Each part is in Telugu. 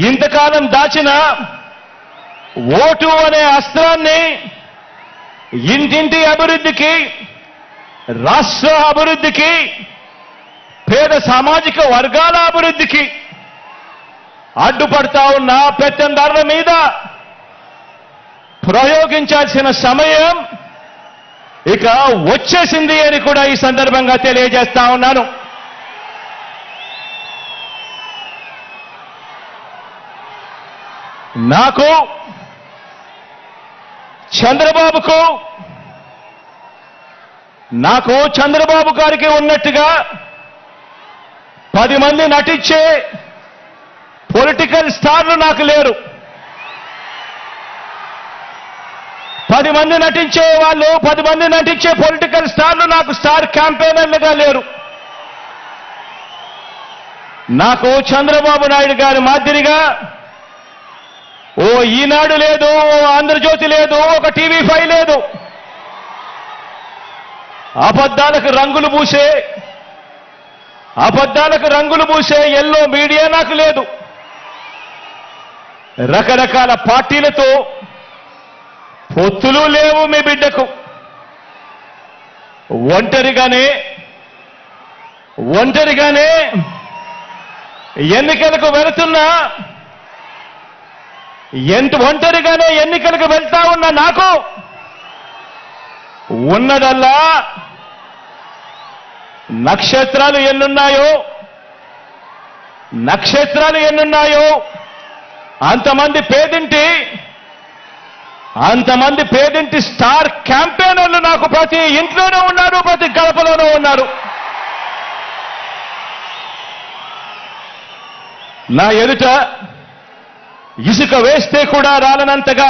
ఇంతకాలం దాచిన ఓటు అనే అస్త్రాన్ని ఇంటింటి అభివృద్ధికి, రాష్ట్ర అభివృద్ధికి, పేద సామాజిక వర్గాల అభివృద్ధికి అడ్డుపడతా ఉన్న పెత్తందారుల మీద ప్రయోగించాల్సిన సమయం ఇక వచ్చేసింది అని కూడా ఈ సందర్భంగా తెలియజేస్తా ఉన్నాను. నాకు, చంద్రబాబు గారికి ఉన్నట్టుగా 10 మంది నటించే పొలిటికల్ స్టార్లు నాకు లేరు. 10 మంది నటించే వాళ్ళు, 10 మంది నటించే పొలిటికల్ స్టార్లు నాకు స్టార్ క్యాంపెయినర్లుగా లేరు. నాకు చంద్రబాబు నాయుడు గారి మాదిరిగా ఓ ఈనాడు లేదు, ఓ ఆంధ్రజ్యోతి లేదు, ఒక టీవీ5 లేదు. అబద్ధాలకు రంగులు పూసే ఎల్లో మీడియా నాకు లేదు. రకరకాల పార్టీలతో పొత్తులు లేవు మీ బిడ్డకు. ఒంటరిగానే ఎన్నికలకు వెళుతున్నా, ఒంటరిగానే ఎన్నికలకు వెళ్తా ఉన్న నాకు ఉన్నదల్లా నక్షత్రాలు ఎన్నున్నాయో అంతమంది పేదింటి స్టార్ క్యాంపెయినర్లు నాకు ప్రతి ఇంట్లోనూ ఉన్నారు, ప్రతి గడపలోనూ ఉన్నారు. నా ఎదుట ఇసుక వేస్తే కూడా రాలనంతగా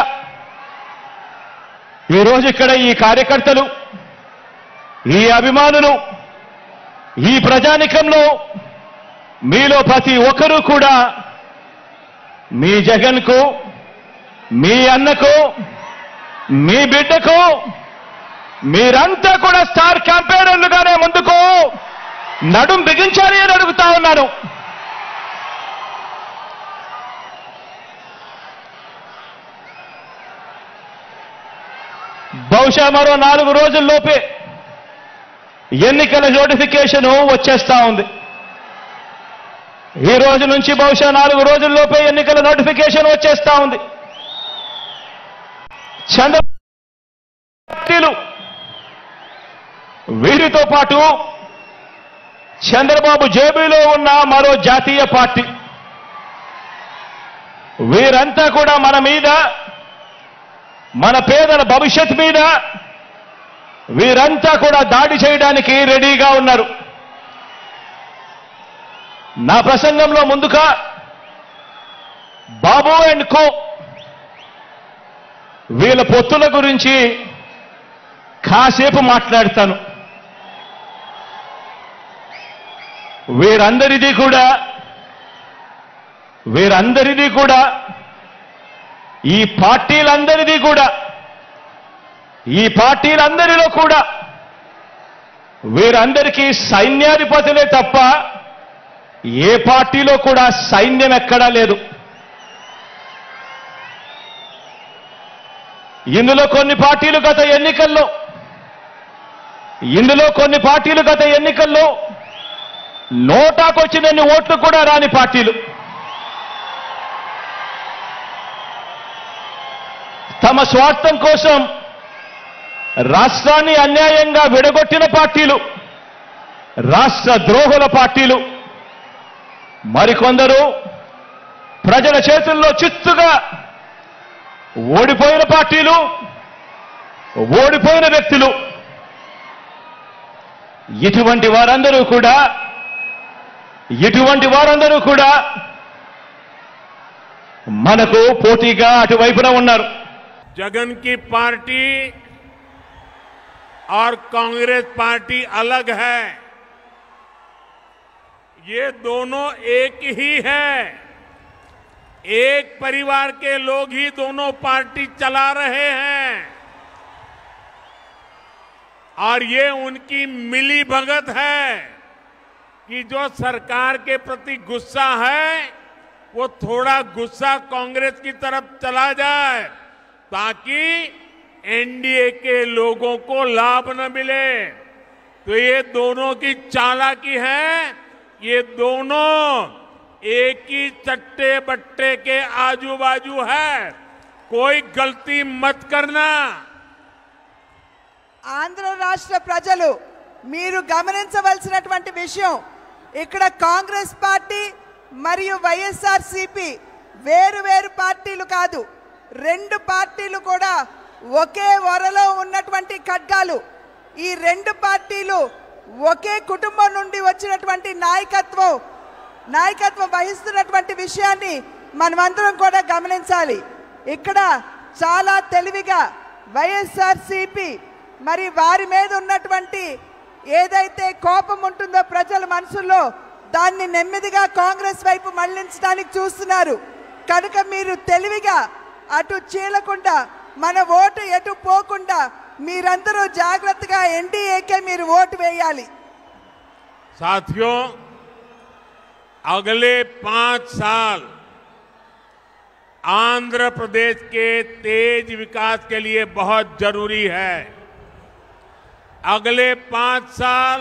ఈరోజు ఇక్కడ ఈ కార్యకర్తలు, ఈ అభిమానులు, ఈ ప్రజానికంలో మీలో ప్రతి ఒక్కరూ కూడా మీ జగన్కు, మీ అన్నకు, మీ బిడ్డకు మీరంతా కూడా స్టార్ క్యాంపెయినర్లుగానే ముందుకు నడుం బిగించాలి అని అడుగుతా ఉన్నాను. బహుశా మరో 4 రోజుల్లోపే ఎన్నికల నోటిఫికేషన్ వచ్చేస్తా ఉంది. ఈ రోజు నుంచి బహుశా 4 రోజుల్లోపే ఎన్నికల నోటిఫికేషన్ వచ్చేస్తా ఉంది. చంద్రబాబు వీరితో పాటు చంద్రబాబు జేబులో ఉన్న మరో జాతీయ పార్టీ, వీరంతా కూడా మన మీద, మన పేదల భవిష్యత్ మీద వీరంతా కూడా దాడి చేయడానికి రెడీగా ఉన్నారు. నా ప్రసంగంలో ముందుగా బాబు అండ్ కో వీళ్ళ పొత్తుల గురించి కాసేపు మాట్లాడతాను. వీరందరిది కూడా ఈ పార్టీలందరిలో కూడా వీరందరికీ సైన్యాధిపతులే తప్ప ఏ పార్టీలో కూడా సైన్యం ఎక్కడా లేదు. ఇందులో కొన్ని పార్టీలు గత ఎన్నికల్లో నోటాకొచ్చినన్ని ఓట్లు కూడా రాని పార్టీలు, తమ స్వార్థం కోసం రాష్ట్రాన్ని అన్యాయంగా విడగొట్టిన పార్టీలు, రాష్ట్ర ద్రోహుల పార్టీలు, మరికొందరు ప్రజల చేతుల్లో చిత్తుగా ఓడిపోయిన పార్టీలు, ఓడిపోయిన వ్యక్తులు. ఇటువంటి వారందరూ కూడా మనకు పోటీగా అటువైపున ఉన్నారు. जगन की पार्टी और कांग्रेस पार्टी अलग है, ये दोनों एक ही है। एक परिवार के लोग ही दोनों पार्टी चला रहे हैं और ये उनकी मिली भगत है कि जो सरकार के प्रति गुस्सा है वो थोड़ा गुस्सा कांग्रेस की तरफ चला जाए ताकि एनडीए के लोगों को लाभ न मिले। तो ये दोनों की चालाकी है, ये दोनों एक ही चट्टे बट्टे के आजू बाजू है, कोई गलती मत करना। ఆంధ్ర రాష్ట్ర ప్రజలు మీరు గమనించవలసినటువంటి విషయం, ఇక్కడ కాంగ్రెస్ పార్టీ మరియు వైఎస్ఆర్సీపీ వేరు వేరు పార్టీలు కాదు, రెండు పార్టీలు కూడా ఒకే వరలో ఉన్నటువంటి ఖడ్గాలు. ఈ రెండు పార్టీలు ఒకే కుటుంబం నుండి వచ్చినటువంటి నాయకత్వం వహిస్తున్నటువంటి విషయాన్ని మనమందరం కూడా గమనించాలి. ఇక్కడ చాలా తెలివిగా వైఎస్ఆర్సీపీ మరి వారి మీద ఉన్నటువంటి ఏదైతే కోపం ఉంటుందో ప్రజల మనసుల్లో దాన్ని నెమ్మదిగా కాంగ్రెస్ వైపు మళ్లించడానికి చూస్తున్నారు. కనుక మీరు తెలివిగా అటు చీలకుండా మన ఓటు ఎటు పోకుండా మీరందరూ జాగ్రత్తగా ఎన్డీఏకే మీరు ఓటు వేయాలి. साथियों, अगले 5 साल आंध्र प्रदेश के तेज विकास के लिए बहुत जरूरी है। अगले 5 साल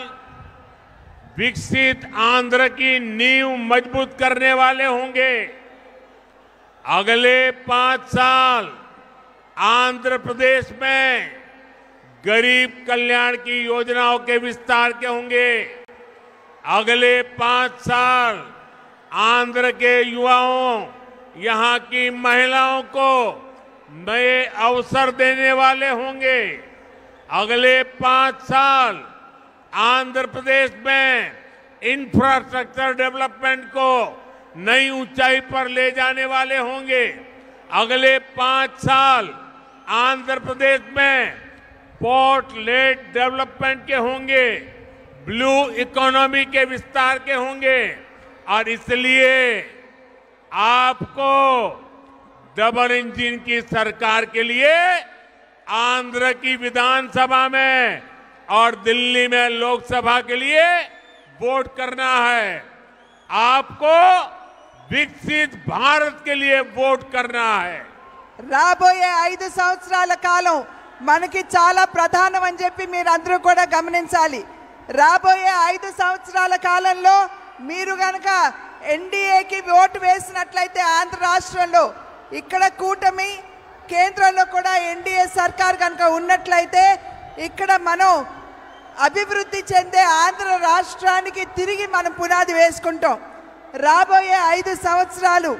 विकसित आंध्र की नींव मजबूत करने वाले होंगे। अगले 5 साल आंध्र प्रदेश में गरीब कल्याण की योजनाओं के विस्तार के होंगे। अगले 5 साल आंध्र के युवाओं, यहां की महिलाओं को नए अवसर देने वाले होंगे। अगले 5 साल आंध्र प्रदेश में इंफ्रास्ट्रक्चर डेवलपमेंट को नई ऊंचाई पर ले जाने वाले होंगे। अगले 5 साल आंध्र प्रदेश में पोर्ट लेड डेवलपमेंट के होंगे, ब्लू इकोनॉमी के विस्तार के होंगे। और इसलिए आपको डबल इंजन की सरकार के लिए आंध्र की विधानसभा में और दिल्ली में लोकसभा के लिए वोट करना है। आपको विकसित भारत के लिए वोट करना है। రాబోయే 5 సంవత్సరాల కాలం మనకి చాలా ప్రధానం అని చెప్పి మీరందరూ కూడా గమనించాలి. రాబోయే 5 సంవత్సరాల కాలంలో మీరు గనక ఎన్డీఏకి ఓటు వేసినట్లయితే ఆంధ్ర రాష్ట్రంలో ఇక్కడ కూటమి, కేంద్రంలో కూడా ఎన్డీఏ సర్కార్ కనుక ఉన్నట్లయితే ఇక్కడ మనం అభివృద్ధి చెందే ఆంధ్ర రాష్ట్రానికి తిరిగి మనం పునాది వేసుకుంటాం. రాబోయే 5 సంవత్సరాలు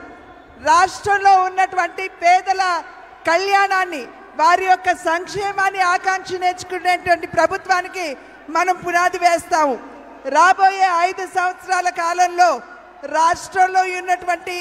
రాష్ట్రంలో ఉన్నటువంటి పేదల కళ్యాణాన్ని, వారి యొక్క సంక్షేమాన్ని ఆకాంక్షించుకునేటువంటి ప్రభుత్వానికి మనం పునాది వేస్తాము. రాబోయే 5 సంవత్సరాల కాలంలో రాష్ట్రంలో ఉన్నటువంటి